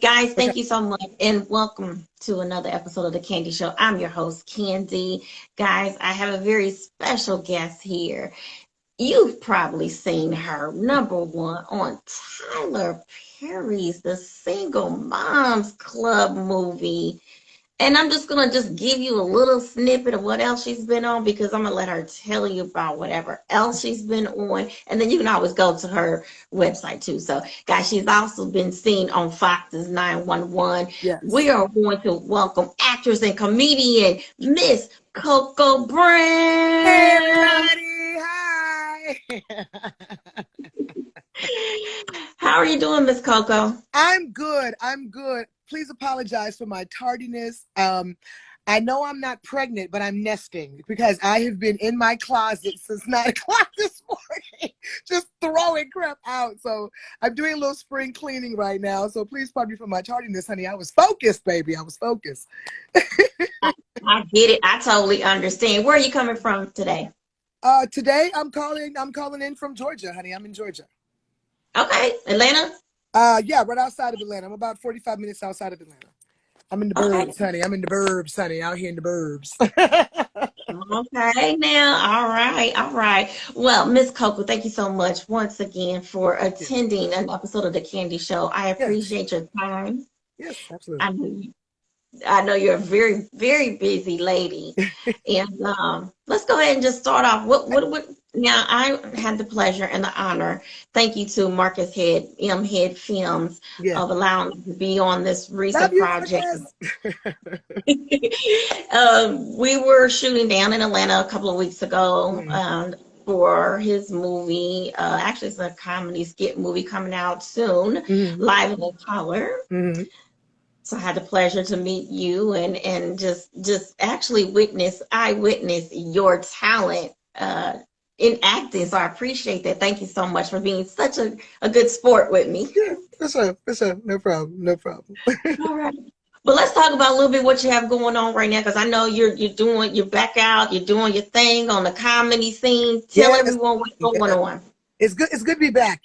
Guys, Okay. thank you so much and welcome to another episode of The Candy Show. I'm your host, Candy. Guys, I have a very special guest here. You've probably seen her number one on Tyler Perry's The Single Moms Club movie. And I'm just gonna just give you a little snippet of what else she's been on because I'm gonna let her tell you about whatever else she's been on, and then you can always go to her website too. So, guys, she's also been seen on Fox's 911. We Yes. are going to welcome actress and comedian Miss Coco Hey, Brand. everybody. Hi. How are you doing, Miss Coco? I'm good. I'm good. Please apologize for my tardiness. I know I'm not pregnant, but I'm nesting because I have been in my closet since 9 o'clock this morning, just throwing crap out. So I'm doing a little spring cleaning right now. So please pardon me for my tardiness, honey. I was focused, baby. I was focused. I get it. I totally understand. Where are you coming from today? Today I'm calling in from Georgia, honey. I'm in Georgia. Okay, Atlanta. Yeah, right outside of Atlanta. I'm about 45 minutes outside of Atlanta. I'm in the Okay. burbs, honey. I'm in the burbs, honey. Out here in the burbs. Okay, now, all right, all right. Well, Miss Coco, thank you so much once again for Yeah. attending an episode of the Candy Show. I Yes. appreciate your time. Yes, absolutely. I know I know you're a very, very busy lady. And let's go ahead and just start off. What now I had the pleasure and the honor. Thank you to Marcus Head, M Head Films, Yeah. of allowing me to be on this Love recent you, project. Marcus. We were shooting down in Atlanta a couple of weeks ago Mhm. for his movie. Actually, it's a comedy skit movie coming out soon, Mhm. Live in Color. Mhm. So I had the pleasure to meet you and just actually witness your talent in acting. So I appreciate that. Thank you so much for being such a good sport with me. Yeah, for sure. No problem. No problem. All right. But let's talk about a little bit what you have going on right now, because I know you're back out, you're doing your thing on the comedy scene. Tell Yes. everyone what's going Yes. on. It's good to be back.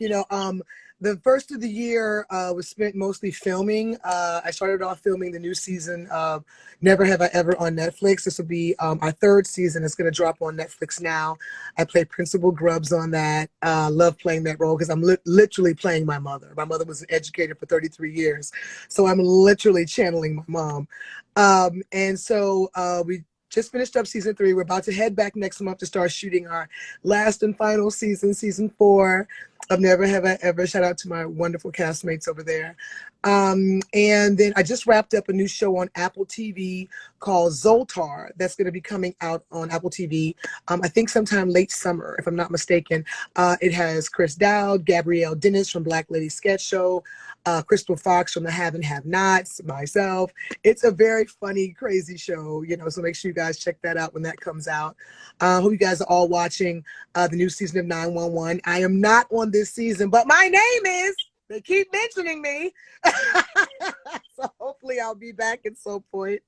The first of the year was spent mostly filming. I started off filming the new season of Never Have I Ever on Netflix. This will be our third season. It's going to drop on Netflix now. I play Principal Grubbs on that. Love playing that role because I'm literally playing my mother. My mother was an educator for 33 years, so I'm literally channeling my mom. And so we just finished up season 3. We're about to head back next month to start shooting our last and final season, season 4 of Never Have I Ever. Shout out to my wonderful castmates over there. And then I just wrapped up a new show on Apple TV called Zoltar that's going to be coming out on Apple TV, I think sometime late summer, if I'm not mistaken. It has Chris Dowd, Gabrielle Dennis from Black Lady Sketch Show, Crystal Fox from The Have and Have Nots, myself. It's a very funny, crazy show, so make sure you guys check that out when that comes out. Hope you guys are all watching the new season of 911. I am not on this season, but my name is. They keep mentioning me. So hopefully I'll be back at some point.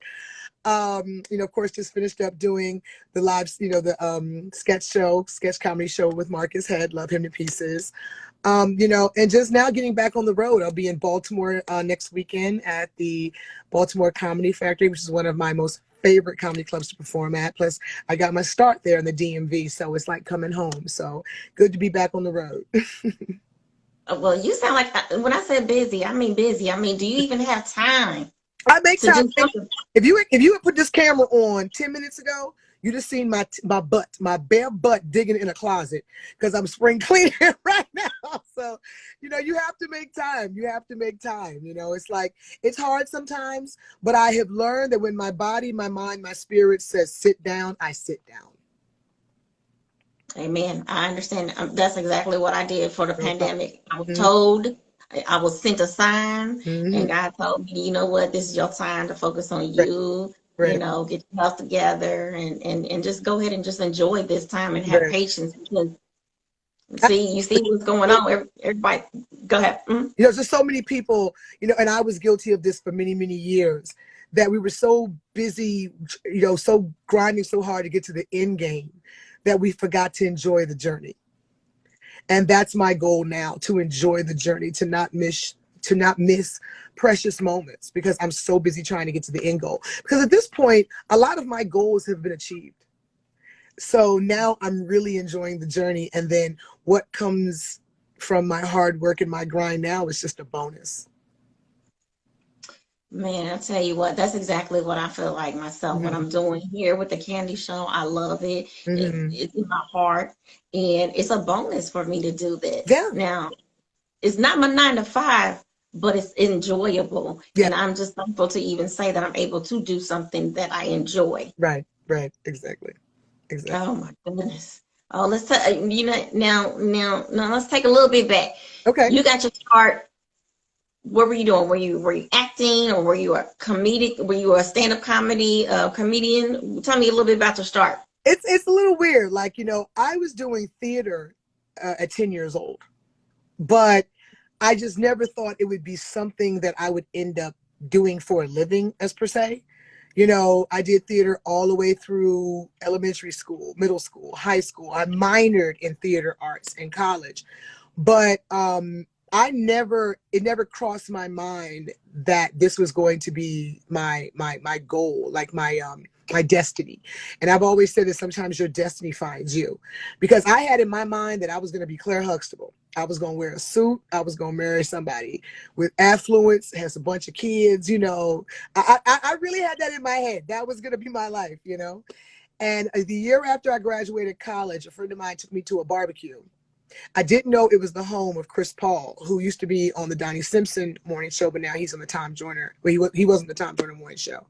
Of course, just finished up doing the live, the sketch comedy show with Marcus Head. Love him to pieces. And just now getting back on the road. I'll be in Baltimore next weekend at the Baltimore Comedy Factory, which is one of my most favorite comedy clubs to perform at. Plus, I got my start there in the DMV, so it's like coming home. So good to be back on the road. Well, you sound like when I said busy, I mean busy. I mean, do you even have time I make to time. do something? If you had put this camera on 10 minutes ago, you'd have seen my butt, my bare butt digging in a closet because I'm spring cleaning right now. So, you have to make time. You have to make time. It's like it's hard sometimes, but I have learned that when my body, my mind, my spirit says sit down, I sit down. Amen. I understand. That's exactly what I did for the No problem. pandemic. I was told, I was sent a sign, Mm-hmm. and God told me, you know what, this is your time to focus on Right, you, right, get your health together and just go ahead and just enjoy this time and have right. patience because you see what's going on. Everybody, go ahead. Mhm. There's so many people, and I was guilty of this for many, many years, that we were so busy, so grinding so hard to get to the end game that we forgot to enjoy the journey. And that's my goal now, to enjoy the journey, to not miss to not miss precious moments because I'm so busy trying to get to the end goal. Because at this point, a lot of my goals have been achieved. So now I'm really enjoying the journey. And then what comes from my hard work and my grind now is just a bonus. Man, I tell you what, that's exactly what I feel like myself. What Mm-hmm. I'm doing here with the candy show, I love it. Mm-hmm. It's in my heart, and it's a bonus for me to do that. Yeah. Now, it's not my 9 to 5, but it's enjoyable, Yeah. and I'm just thankful to even say that I'm able to do something that I enjoy. Right. Right. Exactly. Exactly. Oh my goodness. Oh, let's now let's take a little bit back. Okay. You got your start. What were you doing? Were you acting, or were you a comedic? Were you a stand-up comedy comedian? Tell me a little bit about your start. It's a little weird. Like, I was doing theater at 10 years old, but I just never thought it would be something that I would end up doing for a living as per se. I did theater all the way through elementary school, middle school, high school. I minored in theater arts in college, but it never crossed my mind that this was going to be my goal, like my destiny. And I've always said that sometimes your destiny finds you, because I had in my mind that I was going to be Claire Huxtable. I was going to wear a suit. I was going to marry somebody with affluence, has a bunch of kids. I really had that in my head. That was going to be my life. And the year after I graduated college, a friend of mine took me to a barbecue. I didn't know it was the home of Chris Paul, who used to be on the Donnie Simpson morning show, but now he's on the Tom Joyner. Well, he wasn't the Tom Joyner morning show.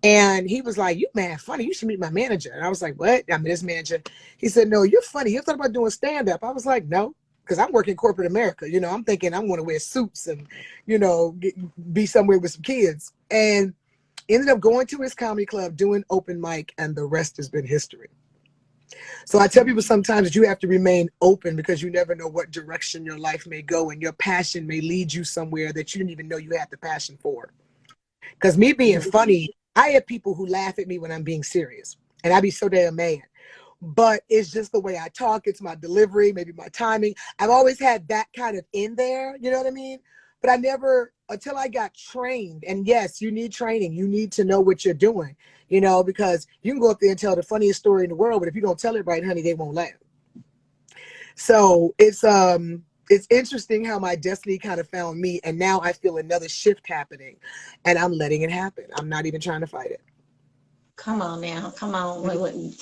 And he was like, "You man, funny. You should meet my manager." And I was like, "What?" I'm his manager. He said, "No, you're funny. You thought about doing stand-up?" I was like, "No," because I'm working corporate America. I'm thinking I'm going to wear suits and, be somewhere with some kids. And ended up going to his comedy club, doing open mic, and the rest has been history. So I tell people sometimes that you have to remain open, because you never know what direction your life may go, and your passion may lead you somewhere that you didn't even know you had the passion for. Because me being funny, I have people who laugh at me when I'm being serious, and I be so damn mad. But it's just the way I talk. It's my delivery, maybe my timing. I've always had that kind of in there, you know what I mean? But I never, until I got trained. And yes, you need training. You need to know what you're doing, because you can go up there and tell the funniest story in the world, but if you don't tell it right, honey, they won't laugh. So it's interesting how my destiny kind of found me, and now I feel another shift happening, and I'm letting it happen. I'm not even trying to fight it. Come on now, come on,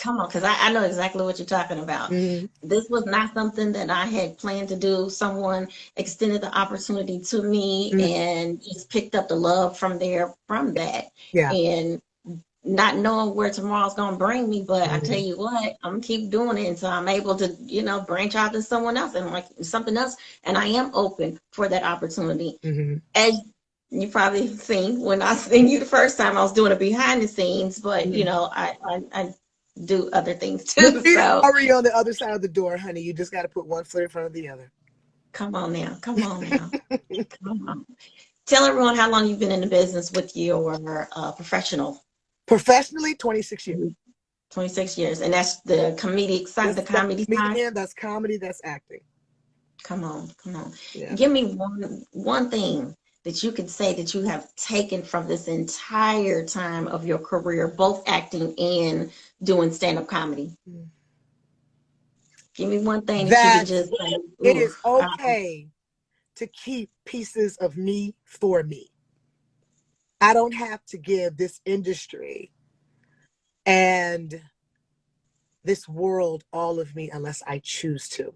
come on, because I know exactly what you're talking about. Mm-hmm. This was not something that I had planned to do. Someone extended the opportunity to me, Mm-hmm. and just picked up the love from that. Yeah. And not knowing where tomorrow's going to bring me, but I tell Mm-hmm. you what, I'm gonna keep doing it until I'm able to, branch out to someone else and like something else. And I am open for that opportunity. Mm-hmm. As you probably seen when I seen you the first time, I was doing it behind the scenes, but Mm-hmm. I do other things too. You're So already on the other side of the door, honey. You just got to put one foot in front of the other. come on now, come on. Tell everyone how long you've been in the business with your professional. Professionally, 26 years. 26 years, and that's the comedic side, the comedy side. That's comedy, that's acting. Come on. Yeah. Give me one thing that you could say that you have taken from this entire time of your career, both acting and doing stand-up comedy. Give me one thing that you could just say. It is okay to keep pieces of me for me. I don't have to give this industry and this world all of me unless I choose to.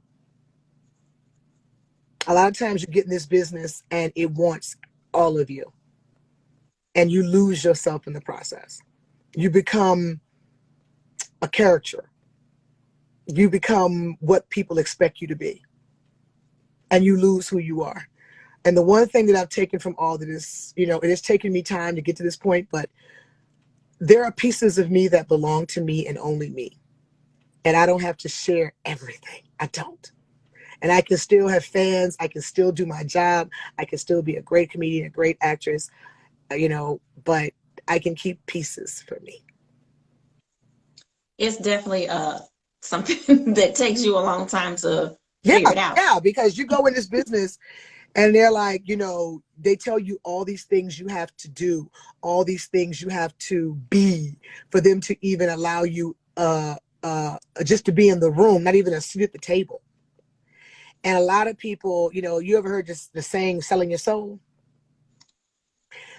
A lot of times you get in this business and it wants all of you, and you lose yourself in the process. You become a caricature. You become what people expect you to be, and you lose who you are. And the one thing that I've taken from all of this, it has taken me time to get to this point, but there are pieces of me that belong to me and only me. And I don't have to share everything. I don't. And I can still have fans. I can still do my job. I can still be a great comedian, a great actress, but I can keep pieces for me. It's definitely something that takes you a long time to figure it out. Yeah, because you go in this business And they're like, you know, they tell you all these things you have to do, all these things you have to be for them to even allow you just to be in the room, not even a seat at the table. And a lot of people, you know, you ever heard just the saying, selling your soul?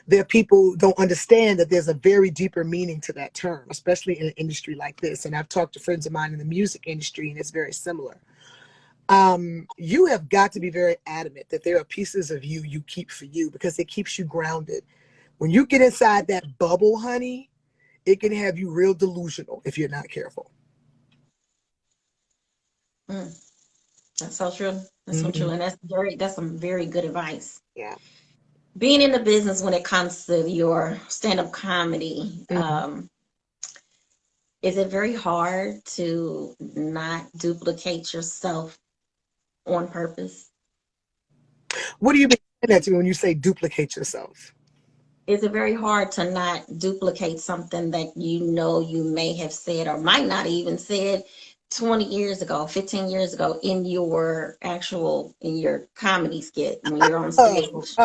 There are people who don't understand that there's a very deeper meaning to that term, especially in an industry like this. And I've talked to friends of mine in the music industry, and it's very similar. You have got to be very adamant that there are pieces of you you keep for you, because it keeps you grounded. When you get inside that bubble, honey, it can have you real delusional if you're not careful. That's so true. That's so Mm-hmm. true. And that's some very good advice. Yeah. Being in the business when it comes to your stand-up comedy, Mm-hmm. is it very hard to not duplicate yourself on purpose? What do you mean that to me when you say duplicate yourself? Is it very hard to not duplicate something that you know you may have said or might not even said 20 years ago, 15 years ago in your comedy skit when you're on stage? Is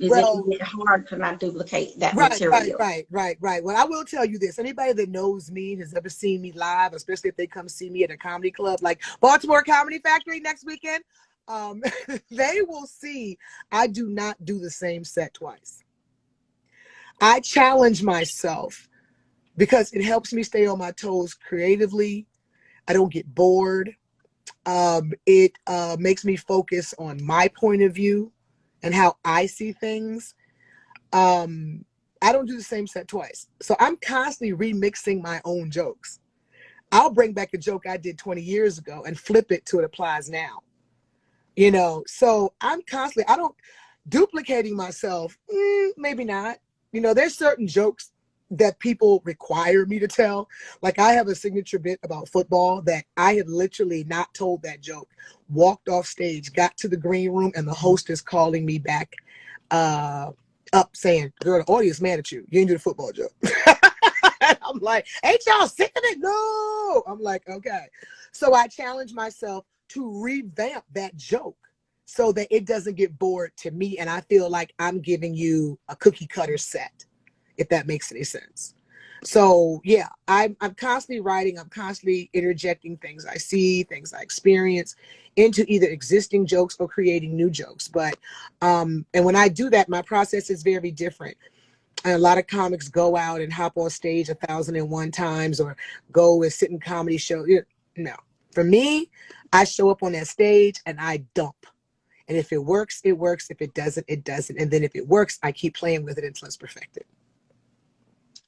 Well, it hard to not duplicate that right, right, material? right, right, right. Well, I will tell you this. Anybody that knows me, has ever seen me live, especially if they come see me at a comedy club like Baltimore Comedy Factory next weekend, they will see I do not do the same set twice. I challenge myself because it helps me stay on my toes creatively. I don't get bored. It makes me focus on my point of view and how I see things. I don't do the same set twice. So I'm constantly remixing my own jokes. I'll bring back a joke I did 20 years ago and flip it to it applies now. You know, so I'm constantly, I don't duplicating myself, maybe not. You know, there's certain jokes that people require me to tell. Like I have a signature bit about football that I had literally not told that joke, walked off stage, got to the green room, and the host is calling me back up saying, girl, the audience mad at you. You didn't do the football joke. And I'm like, ain't y'all sick of it? No. I'm like, okay. So I challenge myself to revamp that joke so that it doesn't get bored to me. And I feel like I'm giving you a cookie cutter set, if that makes any sense. So yeah, I'm constantly writing, I'm constantly interjecting things I see, things I experience into either existing jokes or creating new jokes. But and when I do that, my process is very different. And a lot of comics go out and hop on stage 1,001 times or go and sit in comedy shows. No. For me, I show up on that stage and I dump. And if it works, it works. If it doesn't, it doesn't. And then if it works, I keep playing with it until it's perfected.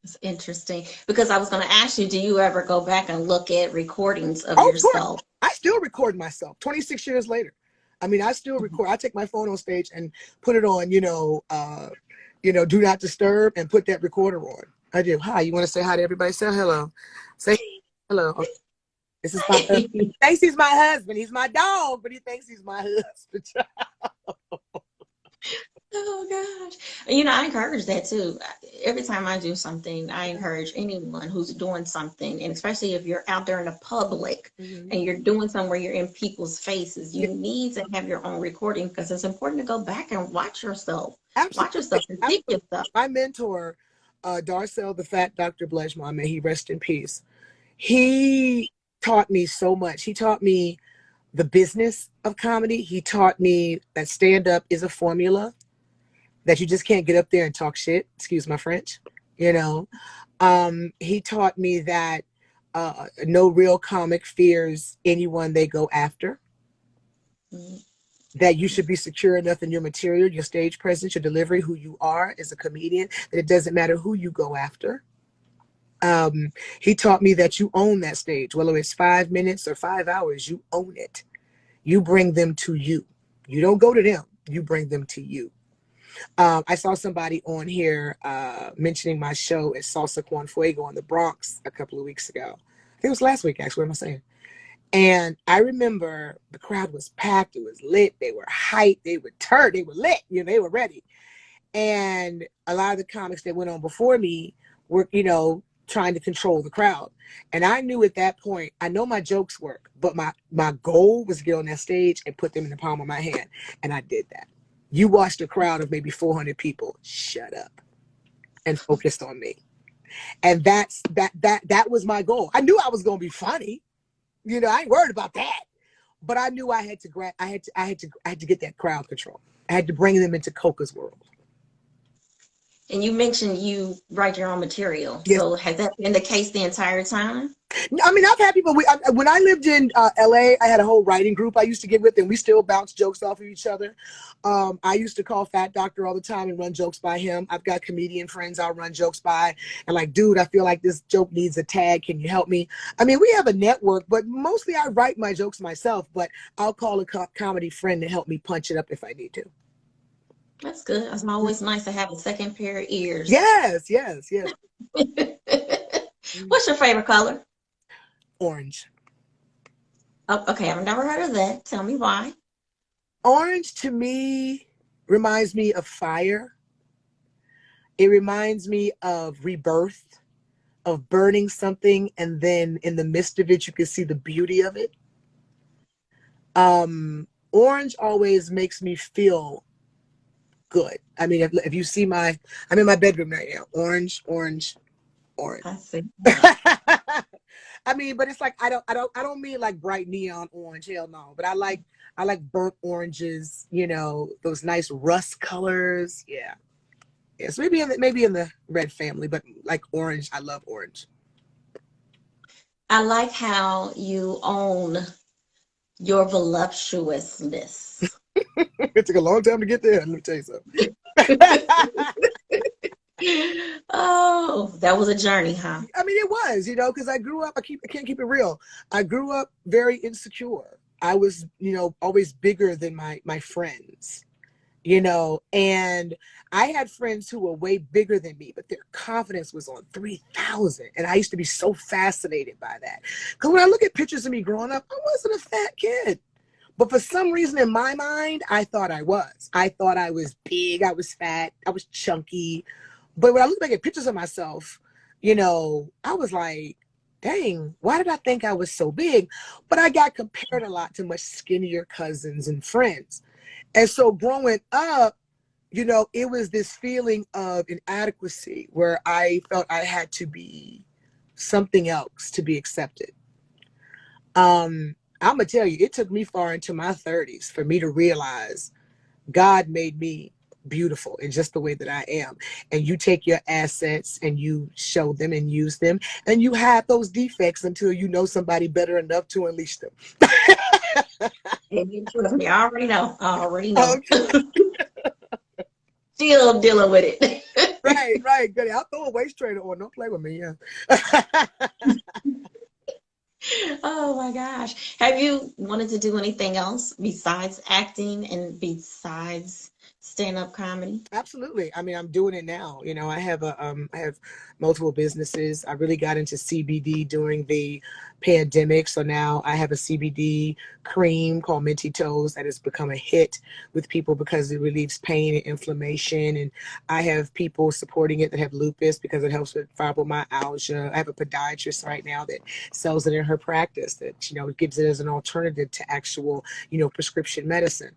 It's interesting because I was going to ask you, do you ever go back and look at recordings of Oh, of course. yourself? I still record myself 26 years later. I mean, I still record. I take my phone on stage and put it on, do not disturb and put that recorder on. I do. Hi, you want to say hi to everybody? Say hello. Say hello. Okay. This is my husband. He thinks he's my husband. He's my dog, but he thinks he's my husband. Oh gosh. You know, I encourage that too. Every time I do something, I encourage anyone who's doing something, and especially if you're out there in the public and you're doing something where you're in people's faces, you need to have your own recording because it's important to go back and watch yourself. Absolutely. Watch yourself and see yourself. My mentor, Darcel the Fat Dr. Blejma, may he rest in peace. He taught me so much. He taught me the business of comedy. He taught me that stand-up is a formula, that you just can't get up there and talk shit. Excuse my French. He taught me that no real comic fears anyone they go after. That you should be secure enough in your material, your stage presence, your delivery, who you are as a comedian, that it doesn't matter who you go after. He taught me that you own that stage, whether it's 5 minutes or 5 hours, you own it. You bring them to you. You don't go to them. You bring them to you. I saw somebody on here mentioning my show at Salsa Con Fuego in the Bronx a couple of weeks ago. I think it was last week, actually. What am I saying? And I remember the crowd was packed. It was lit. They were hyped. They were turned. They were lit. They were ready. And a lot of the comics that went on before me were, trying to control the crowd. And I knew at that point, I know my jokes work, but my goal was to get on that stage and put them in the palm of my hand. And I did that. You watched a crowd of maybe 400 people shut up and focused on me. And that was my goal. I knew I was going to be funny. You know, I ain't worried about that. But I knew I had to get that crowd control. I had to bring them into Coca's world. And you mentioned you write your own material. Yes. So has that been the case the entire time? I mean, I've had people. When I lived in LA, I had a whole writing group I used to get with, and we still bounce jokes off of each other. I used to call Fat Doctor all the time and run jokes by him. I've got comedian friends I'll run jokes by, and like, dude, I feel like this joke needs a tag. Can you help me? I mean, we have a network, but mostly I write my jokes myself. But I'll call a comedy friend to help me punch it up if I need to. That's good. It's always nice to have a second pair of ears. Yes, yes, yes. What's your favorite color? Orange. Oh, okay, I've never heard of that. Tell me why. Orange to me reminds me of fire. It reminds me of rebirth, of burning something, and then in the midst of it, you can see the beauty of it. Orange always makes me feel good. I mean, if you see I'm in my bedroom right now. Orange, orange, orange. I see. I mean, but it's like I don't mean like bright neon orange. Hell no. But I like burnt oranges. You know, those nice rust colors. Yeah. Yes, maybe in the red family, but like orange. I love orange. I like how you own your voluptuousness. It took a long time to get there. Let me tell you something. Oh, that was a journey, huh? I mean, it was, you know, because I grew up, I can't keep it real. I grew up very insecure. I was, you know, always bigger than my friends, you know, and I had friends who were way bigger than me, but their confidence was on 3,000. And I used to be so fascinated by that. Because when I look at pictures of me growing up, I wasn't a fat kid. But for some reason in my mind, I thought I was. I thought I was big, I was fat, I was chunky. But when I look back at pictures of myself, you know, I was like, dang, why did I think I was so big? But I got compared a lot to much skinnier cousins and friends. And so growing up, you know, it was this feeling of inadequacy where I felt I had to be something else to be accepted. I'm going to tell you, it took me far into my 30s for me to realize God made me beautiful in just the way that I am. And you take your assets and you show them and use them, and you hide those defects until you know somebody better enough to unleash them. Trust me, I already know. I already know. Okay. Still dealing with it. Right. Good. I'll throw a waist trainer on. Don't play with me. Yeah. Oh my gosh. Have you wanted to do anything else besides acting and besides stand-up comedy? Absolutely. I mean, I'm doing it now. You know, I have multiple businesses. I really got into CBD during the pandemic. So now I have a CBD cream called Minty Toes that has become a hit with people because it relieves pain and inflammation. And I have people supporting it that have lupus because it helps with fibromyalgia. I have a podiatrist right now that sells it in her practice that, you know, gives it as an alternative to actual, you know, prescription medicine.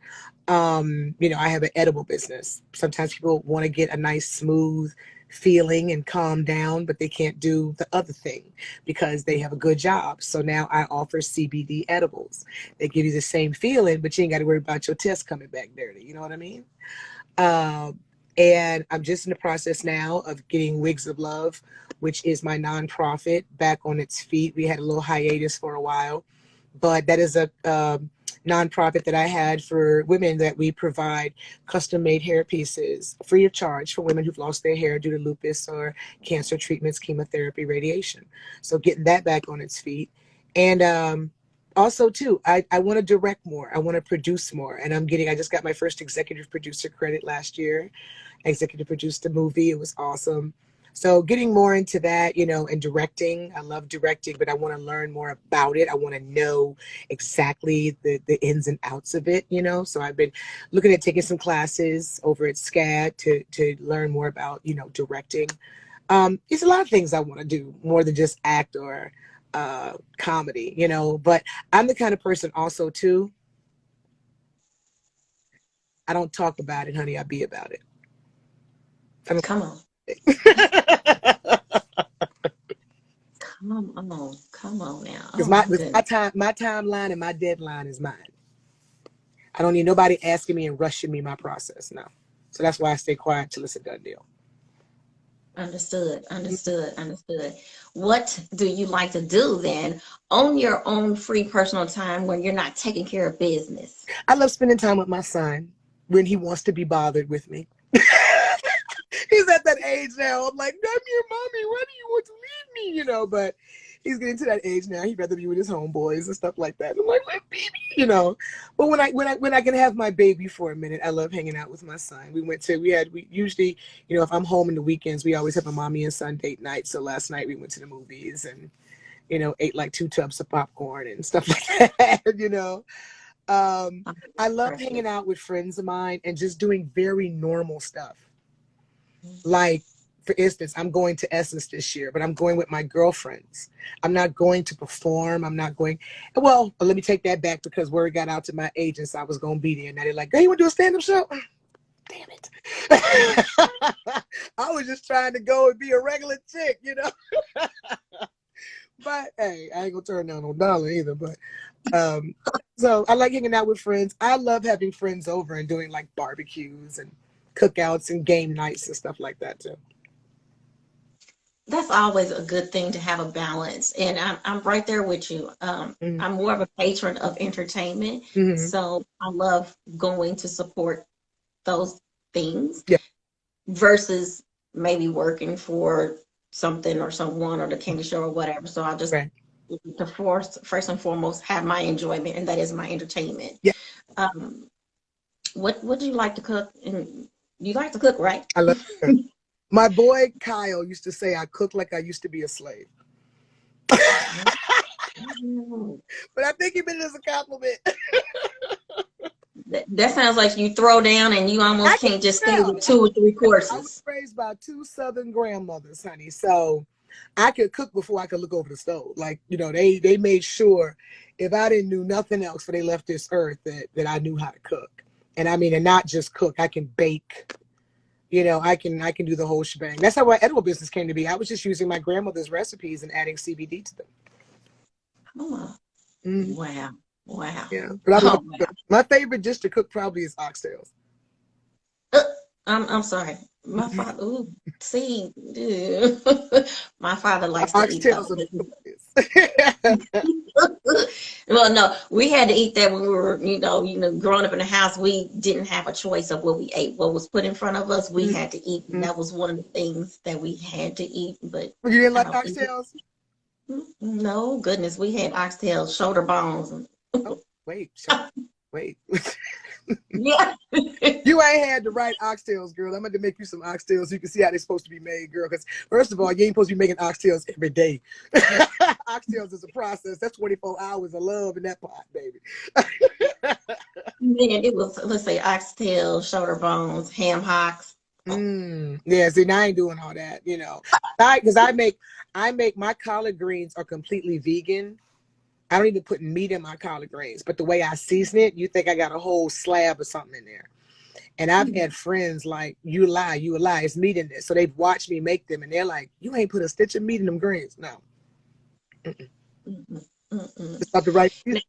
You know, I have an edible business. Sometimes people want to get a nice smooth feeling and calm down, but they can't do the other thing because they have a good job. So now I offer CBD edibles. They give you the same feeling, but you ain't got to worry about your test coming back dirty. You know what I mean? And I'm just in the process now of getting Wigs of Love, which is my nonprofit, back on its feet. We had a little hiatus for a while, but that is a nonprofit that I had for women that we provide custom-made hair pieces free of charge for women who've lost their hair due to lupus or cancer treatments, chemotherapy, radiation. So getting that back on its feet. And also too, I want to direct more. I want to produce more. And I just got my first executive producer credit last year. I executive produced a movie. It was awesome. So getting more into that, you know, and directing. I love directing, but I want to learn more about it. I want to know exactly the ins and outs of it, you know. So I've been looking at taking some classes over at SCAD to learn more about, you know, directing. It's a lot of things I want to do more than just act or comedy, you know. But I'm the kind of person also too. I don't talk about it, honey. I be about it. I don't. Come on. Come on. Come on now. Because Oh my my goodness. my timeline and my deadline is mine. I don't need nobody asking me and rushing me my process. No. So that's why I stay quiet till it's a done deal. Understood. Understood. Understood. What do you like to do then on your own free personal time when you're not taking care of business? I love spending time with my son when he wants to be bothered with me. He's at that age now. I'm like, I'm your mommy. Why do you want to leave me? But he's getting to that age now. He'd rather be with his homeboys and stuff like that. I'm like, baby. But when I can have my baby for a minute, I love hanging out with my son. We usually, if I'm home in the weekends, we always have a mommy and son date night. So last night we went to the movies and, ate like 2 tubs of popcorn and stuff like that. I love hanging out with friends of mine and just doing very normal stuff. Like, for instance, I'm going to Essence this year, but I'm going with my girlfriends. I'm not going to perform. I'm not going. Well, let me take that back because word got out to my agents I was going to be there. Now they're like, girl, you want to do a stand-up show? Damn it. I was just trying to go and be a regular chick, But, hey, I ain't going to turn down no dollar either. But, so I like hanging out with friends. I love having friends over and doing, like, barbecues and cookouts and game nights and stuff like that too. That's always a good thing to have a balance. And I'm right there with you. I'm more of a patron of entertainment. Mm-hmm. So I love going to support those things Yeah. versus maybe working for something or someone or the candy show or whatever. So I'll just Right. first and foremost have my enjoyment, and that is my entertainment. Yeah. What do you like to cook? And you like to cook, right? I love it. My boy Kyle used to say I cook like I used to be a slave. But I think he meant it as a compliment. That sounds like you throw down and you almost can't just stay with 2 or 3 courses. I was raised by 2 Southern grandmothers, honey. So I could cook before I could look over the stove. Like, they made sure if I didn't know nothing else before they left this earth that I knew how to cook. And I mean, and not just cook, I can bake. I can do the whole shebang. That's how my edible business came to be. I was just using my grandmother's recipes and adding CBD to them. Oh, wow. Wow. Yeah. But my favorite dish to cook probably is oxtails. I'm sorry. My father, my father likes to eat oxtails. Well, no, we had to eat that when we were, growing up in the house. We didn't have a choice of what we ate. What was put in front of us, we had to eat. And that was one of the things that we had to eat. But you didn't like oxtails? No, goodness, we had oxtails, shoulder bones. Oh, wait. Yeah. You ain't had the right oxtails, girl. I'm going to make you some oxtails so you can see how they're supposed to be made, girl. Because first of all, you ain't supposed to be making oxtails every day. Oxtails is a process. That's 24 hours of love in that pot, baby. Man, it was, let's say, oxtail, shoulder bones, ham hocks. Yeah, see, now I ain't doing all that, because I make my collard greens are completely vegan. I don't even put meat in my collard greens, but the way I season it, you think I got a whole slab or something in there. And I've had friends like, you lie, it's meat in this. So they've watched me make them and they're like, you ain't put a stitch of meat in them greens. No. It's not the right season.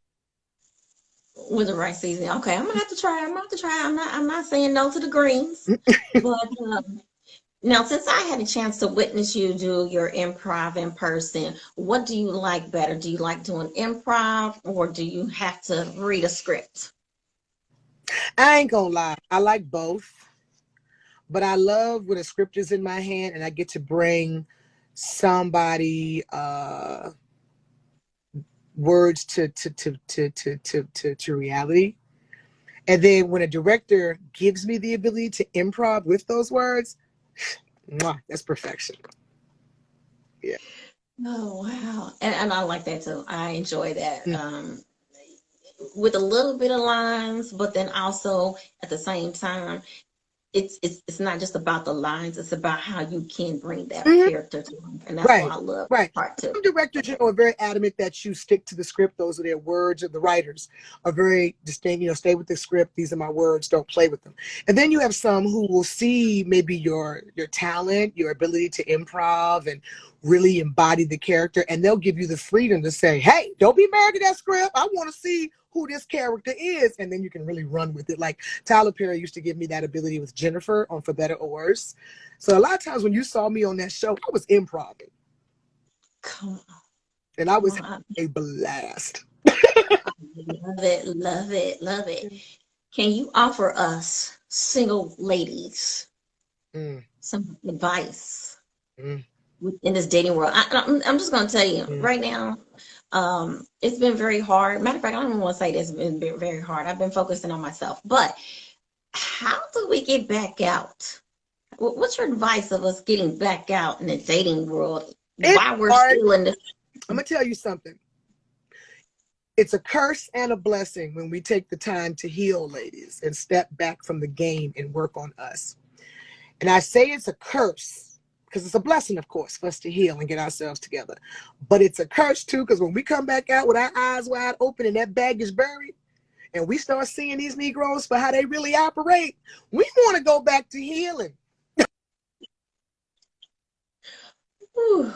With the right seasoning. Okay, I'm gonna have to try. I'm not saying no to the greens. But now, since I had a chance to witness you do your improv in person, what do you like better? Do you like doing improv or do you have to read a script? I ain't gonna lie. I like both. But I love when a script is in my hand and I get to bring somebody words to reality. And then when a director gives me the ability to improv with those words, that's perfection. Yeah. Oh, wow. And I like that too. I enjoy that. With a little bit of lines, but then also at the same time, it's not just about the lines, it's about how you can bring that Mhm. character to life. And that's why Right, I love right. part two. Some directors, are very adamant that you stick to the script. Those are their words, or the writers are very distinct. Stay with the script. These are my words. Don't play with them. And then you have some who will see maybe your talent, your ability to improv and really embody the character, and they'll give you the freedom to say, "Hey, don't be married to that script. I want to see who this character is," and then you can really run with it. Like Tyler Perry used to give me that ability with Jennifer on For Better or Worse. So a lot of times when you saw me on that show, I was improv. Come And I come was on. having a blast. Love it, love it, love it. Can you offer us single ladies Mm, some advice mm, in this dating world? I'm just gonna tell you mm. right now, it's been very hard. Matter of fact, I don't even want to say this. It's been very hard. I've been focusing on myself. But how do we get back out? What's your advice of us getting back out in the dating world It's while we're hard. still in this? I'm going to tell you something. It's a curse and a blessing when we take the time to heal, ladies, and step back from the game and work on us. And I say it's a curse because it's a blessing, of course, for us to heal and get ourselves together. But it's a curse, too, because when we come back out with our eyes wide open and that bag is buried, and we start seeing these Negroes for how they really operate, we want to go back to healing. Ooh.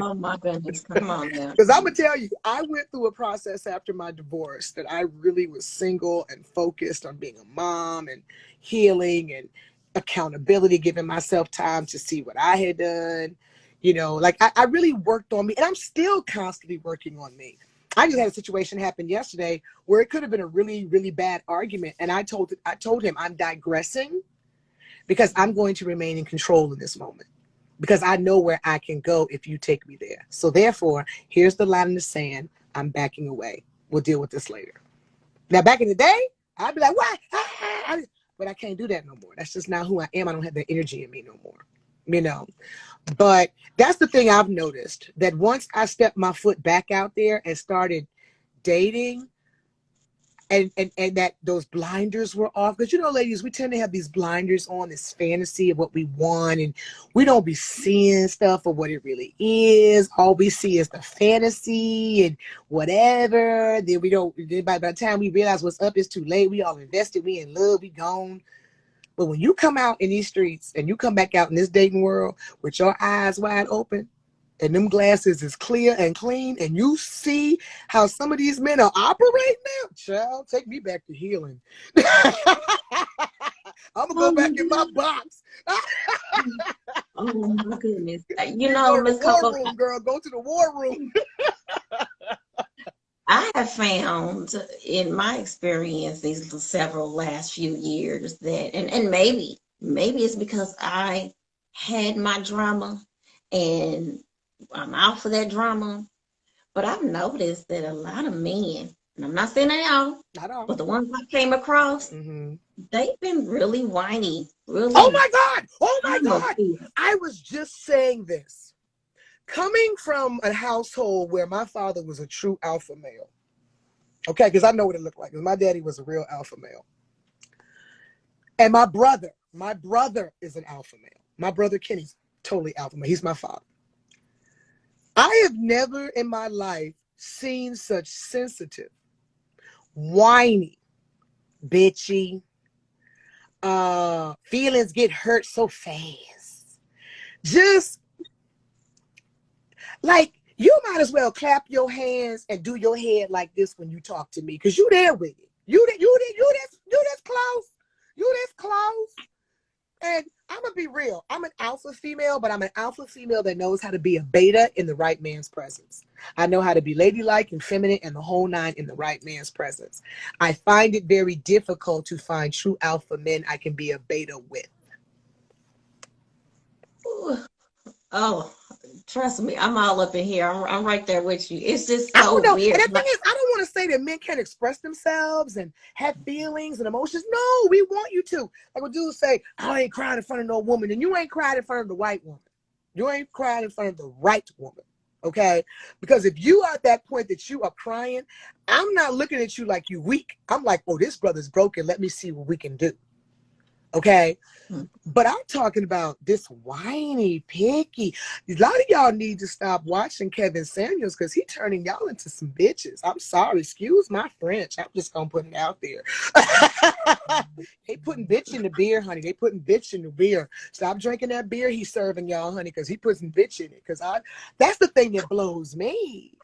Oh my goodness, come on now. Because I'm going to tell you, I went through a process after my divorce that I really was single and focused on being a mom and healing and accountability, giving myself time to see what I had done. Like I really worked on me, and I'm still constantly working on me. I just had a situation happen yesterday where it could have been a really, really bad argument. And I told him I'm digressing because I'm going to remain in control in this moment, because I know where I can go if you take me there. So therefore, here's the line in the sand. I'm backing away. We'll deal with this later. Now, back in the day, I'd be like, what? But I can't do that no more. That's just not who I am. I don't have that energy in me no more. But that's the thing I've noticed, that once I stepped my foot back out there and started dating, and that those blinders were off, because ladies, we tend to have these blinders on, this fantasy of what we want, and we don't be seeing stuff for what it really is. All we see is the fantasy and whatever. Then we don't, by the time we realize what's up, it's too late. We all invested, we in love, we gone. But when you come out in these streets and you come back out in this dating world with your eyes wide open and them glasses is clear and clean, and you see how some of these men are operating now, child, take me back to healing. I'm gonna go Oh my back in my God. box. Oh my goodness. You go to the Miss war Coco, room, girl. Go to the war room. I have found in my experience these several last few years that, and maybe it's because I had my drama and I'm out for that drama, but I've noticed that a lot of men, and I'm not saying they all, Not all. but the ones I came across, Mm-hmm. they've been really whiny, Oh really, my God. Oh I my don't know, God. I was just saying this. Coming from a household where my father was a true alpha male. Okay, because I know what it looked like. Because my daddy was a real alpha male. And my brother is an alpha male. My brother Kenny's totally alpha male. He's my father. I have never in my life seen such sensitive, whiny, bitchy, feelings get hurt so fast. Just like, you might as well clap your hands and do your head like this when you talk to me, because you there with it. You this close. You this close. And I'm gonna be real. I'm an alpha female, but I'm an alpha female that knows how to be a beta in the right man's presence. I know how to be ladylike and feminine and the whole nine in the right man's presence. I find it very difficult to find true alpha men I can be a beta with. Ooh. Oh, trust me, I'm all up in here. I'm right there with you. It's just I so don't know. And weird. the thing is, I don't want to say that men can't express themselves and have feelings and emotions. No, we want you to. Like when dudes say, I ain't crying in front of no woman, and you ain't cried in front of the white woman. You ain't cried in front of the right woman. Okay? Because if you are at that point that you are crying, I'm not looking at you like you weak. I'm like, oh, this brother's broken. Let me see what we can do. Okay? But I'm talking about this whiny, picky. A lot of y'all need to stop watching Kevin Samuels because he's turning y'all into some bitches. I'm sorry. Excuse my French. I'm just going to put it out there. They putting bitch in the beer, honey. They putting bitch in the beer. Stop drinking that beer he's serving y'all, honey, because he puts some bitch in it. Because that's the thing that blows me.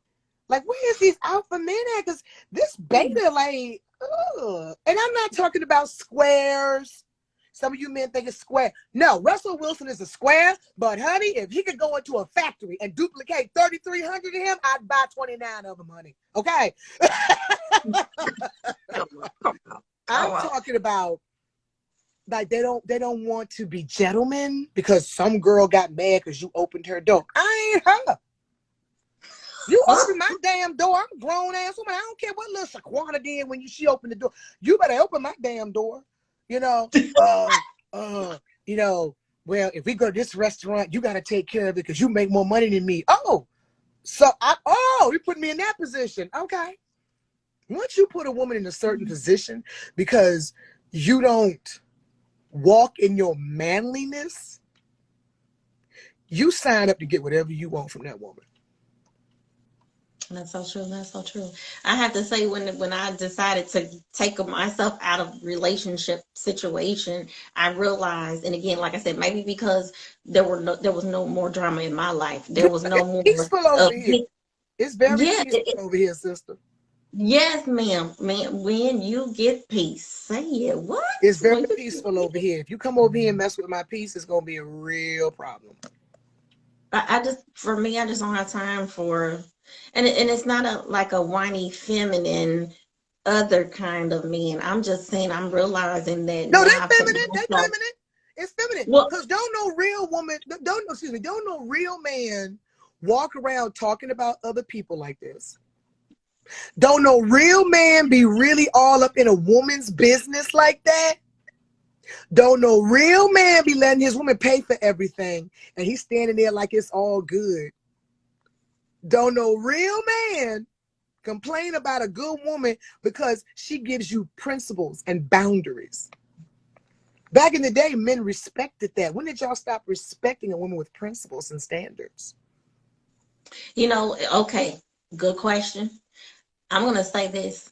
Like, where is these alpha men at? Because this beta, like, ugh. And I'm not talking about squares. Some of you men think it's square. No, Russell Wilson is a square, but honey, if he could go into a factory and duplicate 3,300 of him, I'd buy 29 of them, honey. Okay? I'm talking about, like, they don't want to be gentlemen because some girl got mad because you opened her door. I ain't her. You open my damn door. I'm a grown ass woman. I don't care what little Shaquana did when she opened the door. You better open my damn door. You know, you know, well, if we go to this restaurant, you got to take care of it because you make more money than me. Oh, so you put me in that position. Okay. Once you put a woman in a certain position because you don't walk in your manliness, you sign up to get whatever you want from that woman. That's so true. That's so true. I have to say, when I decided to take myself out of relationship situation, I realized, and again, like I said, maybe because there was no more drama in my life. There was no more peaceful over here. It's very peaceful over here, sister. Yes, ma'am. When you get peace, say it. What? It's very peaceful over here. If you come over here and mess with my peace, it's gonna be a real problem. I just don't have time for, and it's not like a whiny feminine other kind of men. I'm just saying, I'm realizing that no, they're feminine. They're feminine. It's feminine. Well, because don't no real woman, don't no real man walk around talking about other people like this. Don't no real man be really all up in a woman's business like that. Don't no real man be letting his woman pay for everything and he's standing there like it's all good. Don't no real man complain about a good woman because she gives you principles and boundaries. Back in the day, men respected that. When did y'all stop respecting a woman with principles and standards? You know, okay, good question. I'm going to say this.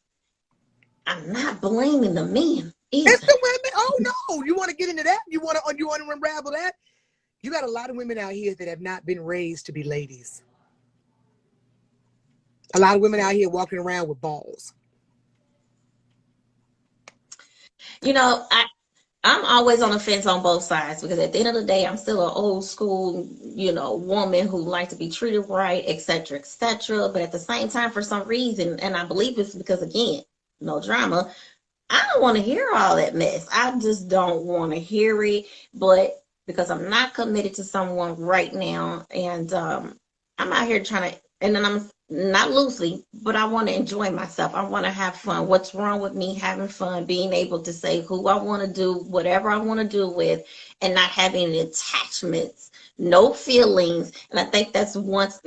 I'm not blaming the men either. It's the women. Oh, no. You want to get into that? You want to unravel that? You got a lot of women out here that have not been raised to be ladies. A lot of women out here walking around with balls. You know, I'm always on the fence on both sides because at the end of the day, I'm still an old school, woman who likes to be treated right, et cetera, et cetera. But at the same time, for some reason, and I believe it's because, again, no drama, I don't want to hear all that mess. I just don't want to hear it. But because I'm not committed to someone right now, and I'm out here trying to, and then I'm not loosely, but I want to enjoy myself. I want to have fun. What's wrong with me having fun, being able to say who I want to do, whatever I want to do with, and not having any attachments, no feelings. And I think that's once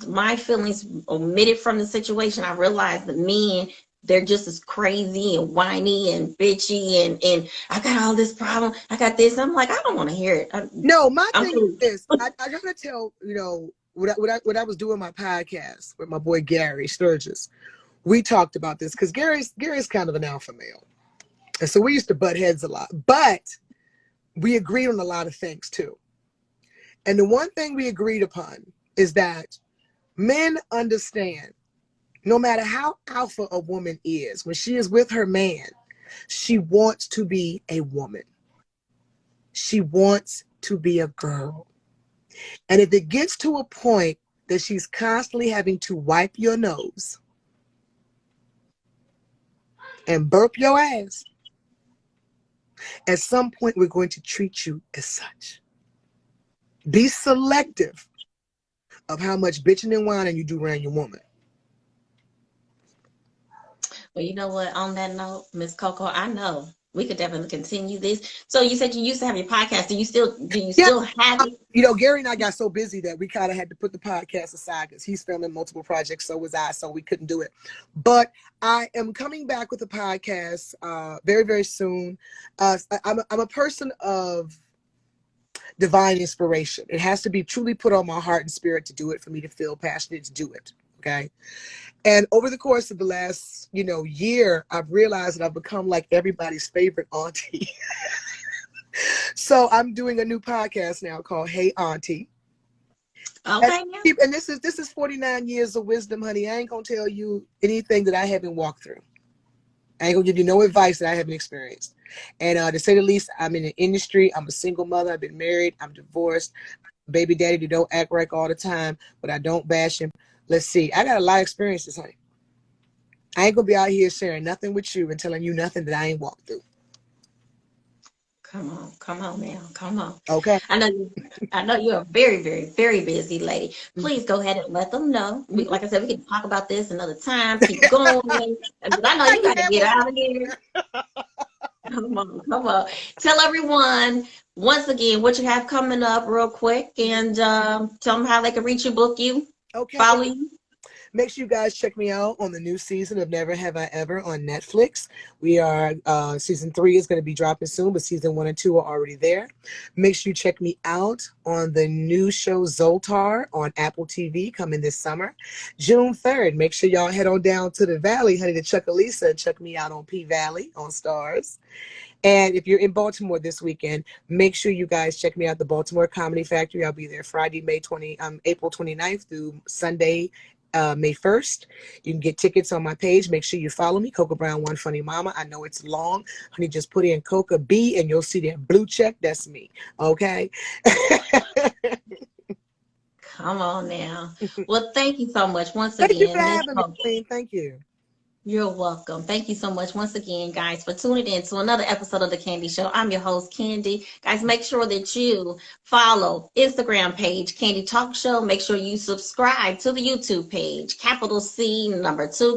my feelings omitted from the situation, I realized that men, they're just as crazy and whiny and bitchy and I got all this problem. I got this. I'm like, I don't want to hear it. No, my thing is this. I gotta tell, what I was doing my podcast with my boy Gary Sturgis. We talked about this because Gary's kind of an alpha male. And so we used to butt heads a lot. But we agreed on a lot of things too. And the one thing we agreed upon is that men understand no matter how alpha a woman is, when she is with her man, she wants to be a woman. She wants to be a girl. And if it gets to a point that she's constantly having to wipe your nose and burp your ass, at some point we're going to treat you as such. Be selective of how much bitching and whining you do around your woman. Well, you know what? On that note, Miss Coco, I know We could definitely continue this. So you said you used to have your podcast. Do you still Yeah. have it? Gary and I got so busy that we kind of had to put the podcast aside because he's filming multiple projects. So was I. So we couldn't do it. But I am coming back with a podcast very, very soon. I'm a person of divine inspiration. It has to be truly put on my heart and spirit to do it for me to feel passionate to do it. Okay. And over the course of the last, year, I've realized that I've become like everybody's favorite auntie. So I'm doing a new podcast now called Hey Auntie. Okay. And this is 49 years of wisdom, honey. I ain't gonna tell you anything that I haven't walked through. I ain't gonna give you no advice that I haven't experienced. And to say the least, I'm in the industry. I'm a single mother. I've been married. I'm divorced. Baby daddy that don't act right all the time, but I don't bash him. Let's see. I got a lot of experiences, honey. I ain't gonna be out here sharing nothing with you and telling you nothing that I ain't walked through. Come on now, come on. Okay. I know you're a very, very, very busy lady. Please go ahead and let them know. Like I said, we can talk about this another time. Keep going. But I know you got to get out of here. Come on. Tell everyone once again what you have coming up, real quick, and tell them how they can reach you, book you, Okay. follow you. Make sure you guys check me out on the new season of Never Have I Ever on Netflix. We are, season 3 is going to be dropping soon, but season 1 and 2 are already there. Make sure you check me out on the new show Zoltar on Apple TV coming this summer. June 3rd, make sure y'all head on down to the Valley, honey, to Chuckalisa, and check me out on P Valley on Stars. And if you're in Baltimore this weekend, make sure you guys check me out at the Baltimore Comedy Factory. I'll be there Friday, April 29th through Sunday, May 1st. You can get tickets on my page. Make sure you follow me, Coca Brown One Funny Mama. I know it's long. Honey, just put in Coca B and you'll see that blue check. That's me. Okay? Come on now. Well, thank you so much once Thank you again. for having me, Queen. Thank you. You're welcome. Thank you so much once again, guys, for tuning in to another episode of The Candy Show. I'm your host, Candy. Guys, make sure that you follow Instagram page, Candy Talk Show. Make sure you subscribe to the YouTube page, capital C, number 2.